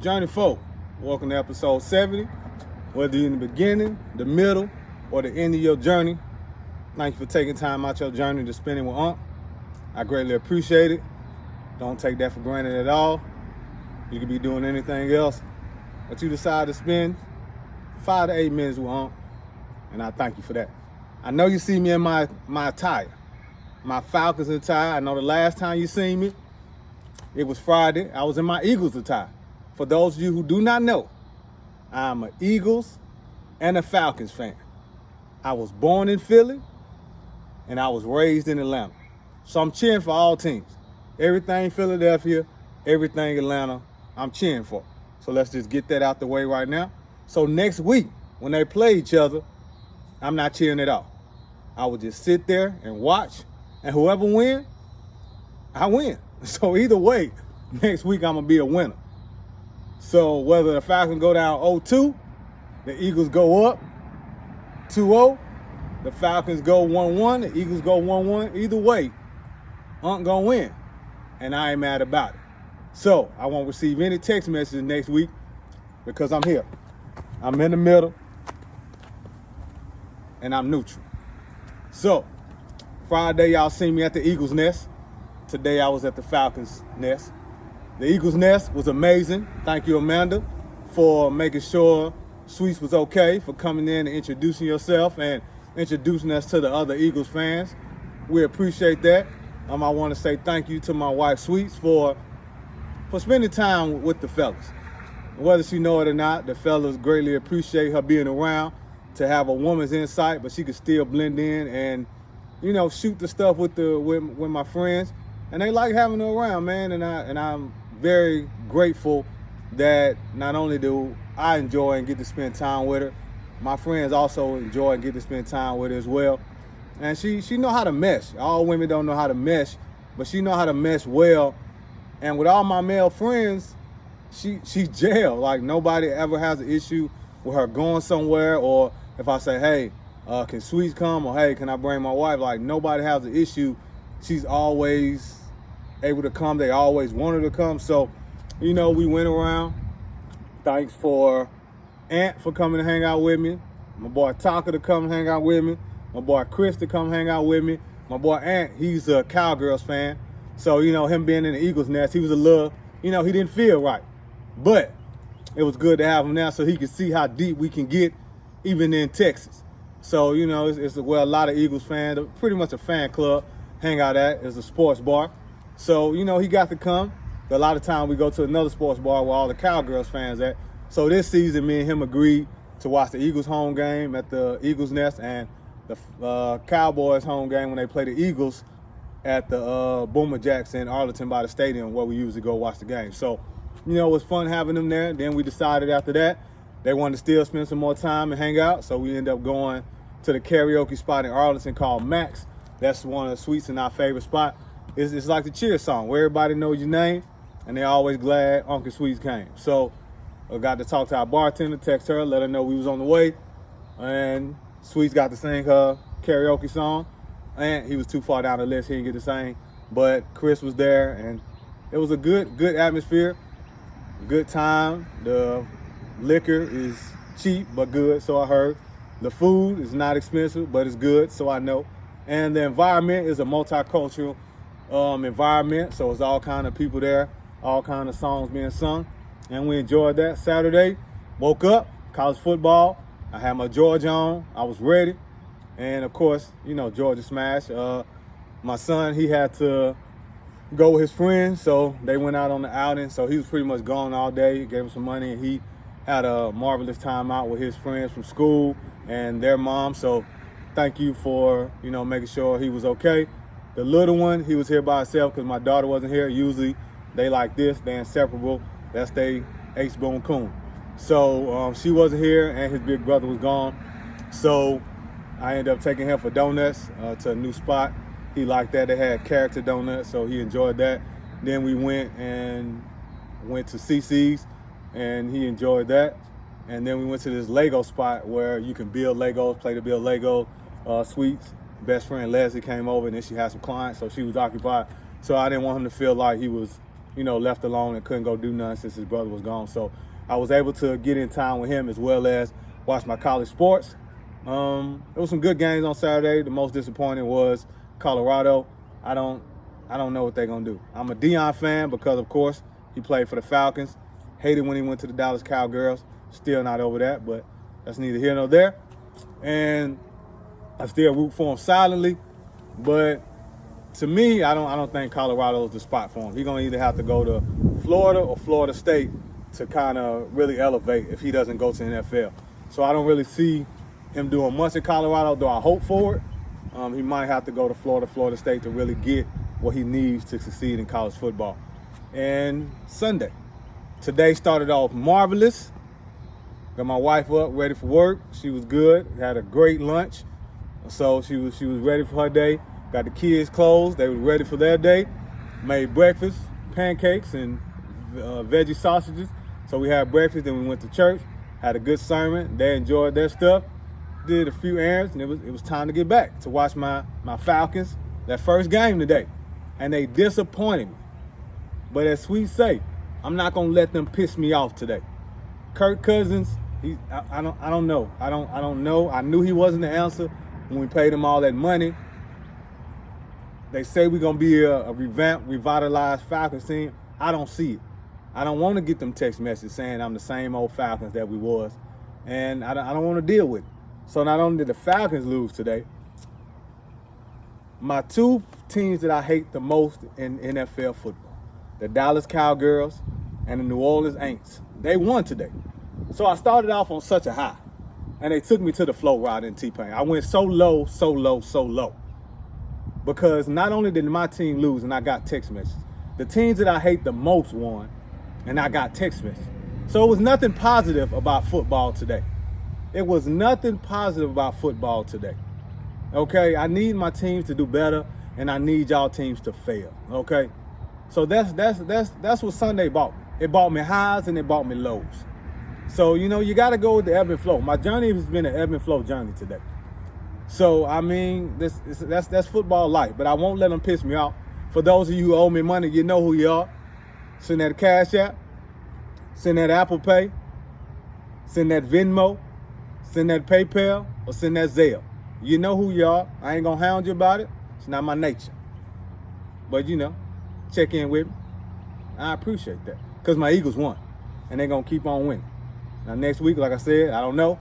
Journey folk, welcome to episode 70. Whether you're in the beginning, the middle, or the end of your journey, thank you for taking time out your journey to spend it with Unc. I greatly appreciate it. Don't take that for granted at all. You could be doing anything else, but you decide to spend 5 to 8 minutes with Unc, and I thank you for that. I know you see me in my attire, my Falcons attire. I know the last time you seen me, it was Friday. I was in my Eagles attire. For those of you who do not know, I'm an Eagles and a Falcons fan. I was born in Philly, and I was raised in Atlanta. So I'm cheering for all teams. Everything Philadelphia, everything Atlanta, I'm cheering for. So let's just get that out the way right now. So next week, when they play each other, I'm not cheering at all. I will just sit there and watch, and whoever wins, I win. So either way, next week I'm going to be a winner. So whether the Falcons go down 0-2, the Eagles go up 2-0, the Falcons go 1-1, the Eagles go 1-1, either way, Unc gonna win. And I ain't mad about it. So I won't receive any text messages next week because I'm here. I'm in the middle and I'm neutral. So Friday, y'all seen me at the Eagles Nest. Today I was at the Falcons Nest. The Eagles Nest was amazing. Thank you, Amanda, for making sure Sweets was okay, for coming in and introducing yourself and introducing us to the other Eagles fans. We appreciate that. I want to say thank you to my wife, Sweets, for spending time with the fellas. Whether she know it or not, the fellas greatly appreciate her being around to have a woman's insight, but she could still blend in and, shoot the stuff with my friends. And they like having her around, man. And I'm very grateful that not only do I enjoy and get to spend time with her, my friends also enjoy and get to spend time with her as well. And she know how to mesh. All women don't know how to mesh, but she know how to mesh well. And with all my male friends, she's jail. Like nobody ever has an issue with her going somewhere, or if I say, hey, can Sweets come, or hey, can I bring my wife? Like nobody has an issue. She's always able to come. They always wanted to come. So, we went around. Thanks for Ant for coming to hang out with me. My boy Taka to come hang out with me. My boy Chris to come hang out with me. My boy Ant, he's a Cowgirls fan. So, him being in the Eagles Nest, he was a little, he didn't feel right. But it was good to have him now so he could see how deep we can get even in Texas. So, it's where a lot of Eagles fans, pretty much a fan club, hang out at. It's a sports bar. So, he got to come. But a lot of time we go to another sports bar where all the Cowgirls fans at. So this season, me and him agreed to watch the Eagles home game at the Eagles Nest and the Cowboys home game when they play the Eagles at the Boomer Jacks in Arlington by the stadium where we usually go watch the game. So, it was fun having them there. Then we decided after that they wanted to still spend some more time and hang out. So we ended up going to the karaoke spot in Arlington called Max. That's one of the Sweets in our favorite spot. It's like the cheer song where everybody knows your name and they're always glad Uncle Sweets came. So I got to talk to our bartender, text her, let her know we was on the way. And Sweets got to sing her karaoke song. And he was too far down the list, he didn't get to sing. But Chris was there and it was a good atmosphere, good time. The liquor is cheap but good, so I heard. The food is not expensive, but it's good, so I know. And the environment is a multicultural environment, so it's all kind of people there, all kind of songs being sung, and we enjoyed that. Saturday, woke up, college football. I had my Georgia on. I was ready, and of course, Georgia smash. My son, he had to go with his friends, so they went out on the outing. So he was pretty much gone all day. Gave him some money, and he had a marvelous time out with his friends from school and their mom. So thank you for making sure he was okay. The little one, he was here by himself because my daughter wasn't here. Usually they like this, they're inseparable. That's they H. Boone Coon. So she wasn't here and his big brother was gone. So I ended up taking him for donuts to a new spot. He liked that. They had character donuts, so he enjoyed that. Then we went to CC's and he enjoyed that. And then we went to this Lego spot where you can build Legos, play to build Lego Sweets. Best friend Leslie came over and then she had some clients, so she was occupied. So I didn't want him to feel like he was, left alone and couldn't go do nothing since his brother was gone. So I was able to get in time with him as well as watch my college sports. There was some good games on Saturday. The most disappointing was Colorado. I don't know what they're gonna do. I'm a Deion fan because, of course, he played for the Falcons. Hated when he went to the Dallas Cowgirls. Still not over that, but that's neither here nor there. And I still root for him silently. But to me, I don't think Colorado is the spot for him. He's gonna either have to go to Florida or Florida State to kind of really elevate if he doesn't go to the NFL. So I don't really see him doing much in Colorado, though I hope for it. He might have to go to Florida State to really get what he needs to succeed in college football. And Sunday. Today started off marvelous. Got my wife up, ready for work. She was good. Had a great lunch. So she was ready for her day. Got the kids clothes. They were ready for their day. Made breakfast, pancakes, and veggie sausages. So we had breakfast, then we went to church. Had a good sermon. They enjoyed their stuff. Did a few errands, and it was time to get back to watch my Falcons, that first game today. And they disappointed me. But as Sweet say, I'm not gonna let them piss me off today. Kirk Cousins, I don't know. I don't know. I knew he wasn't the answer when we paid him all that money. They say we're gonna be a revamped, revitalized Falcons team. I don't see it. I don't want to get them text messages saying I'm the same old Falcons that we was, and I don't want to deal with it. So not only did the Falcons lose today, my two teams that I hate the most in NFL football, the Dallas Cowgirls and the New Orleans Aints, they won today. So I started off on such a high, and they took me to the flow ride in T-Pain. I went so low, so low, so low. Because not only did my team lose and I got text messages, the teams that I hate the most won and I got text messages. So it was nothing positive about football today. It was nothing positive about football today. Okay, I need my teams to do better, and I need y'all teams to fail. Okay, so that's what Sunday bought me. It bought me highs and it bought me lows. So you got to go with the ebb and flow. My journey has been an ebb and flow journey today. So I mean, that's football life. But I won't let them piss me off. For those of you who owe me money, you know who you are. Send that Cash App, send that Apple Pay, send that Venmo, send that PayPal, or send that Zelle. You know who you are. I ain't gonna hound you about it. It's not my nature. But check in with me. I appreciate that. Because my Eagles won. And they're gonna keep on winning. Now next week, like I said, I don't know.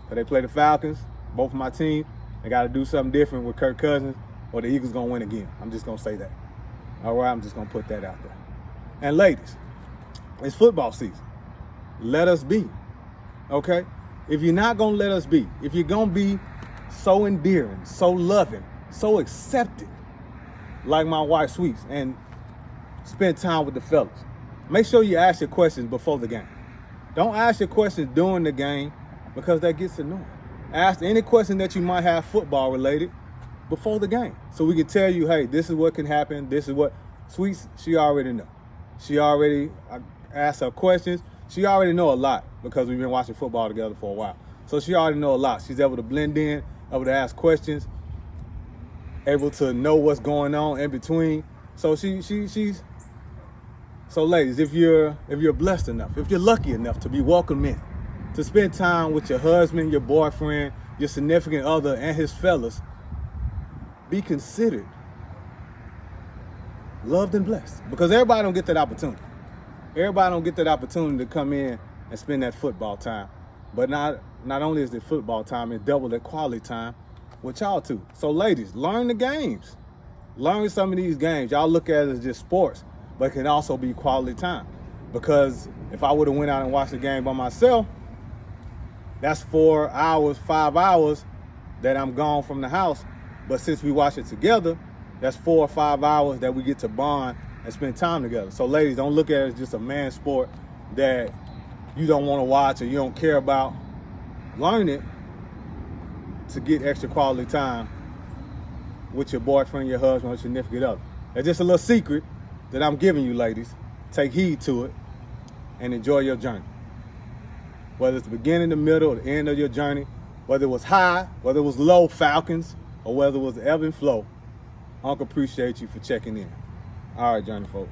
Because they play the Falcons, both of my teams. They gotta do something different with Kirk Cousins, or the Eagles gonna win again. I'm just gonna say that. All right, I'm just gonna put that out there. And ladies, it's football season. Let us be. Okay? If you're not gonna let us be, if you're gonna be so endearing, so loving, so accepting, like my wife Sweets, and spend time with the fellas, make sure you ask your questions before the game. Don't ask your questions during the game because that gets annoying. Ask any question that you might have football related before the game, so we can tell you, hey, this is what can happen. This is what Sweets, she already know. She already asked her questions. She already know a lot because we've been watching football together for a while. So she already know a lot. She's able to blend in, able to ask questions, able to know what's going on in between. So she's so ladies, if you're blessed enough, if you're lucky enough to be welcomed in, to spend time with your husband, your boyfriend, your significant other, and his fellas, be considered loved and blessed. Because everybody don't get that opportunity. Everybody don't get that opportunity to come in and spend that football time. But not only is it football time, it's double that quality time with y'all too. So ladies, learn the games. Learn some of these games. Y'all look at it as just sports, but it can also be quality time. Because if I would have went out and watched the game by myself, that's 4 hours, 5 hours that I'm gone from the house. But since we watch it together, that's 4 or 5 hours that we get to bond and spend time together. So ladies, don't look at it as just a man sport that you don't want to watch or you don't care about. Learn it to get extra quality time with your boyfriend, your husband, or significant other. That's just a little secret that I'm giving you, ladies. Take heed to it and enjoy your journey. Whether it's the beginning, the middle, or the end of your journey, whether it was high, whether it was low, Falcons, or whether it was ebb and flow, Uncle appreciate you for checking in. All right, journey folk.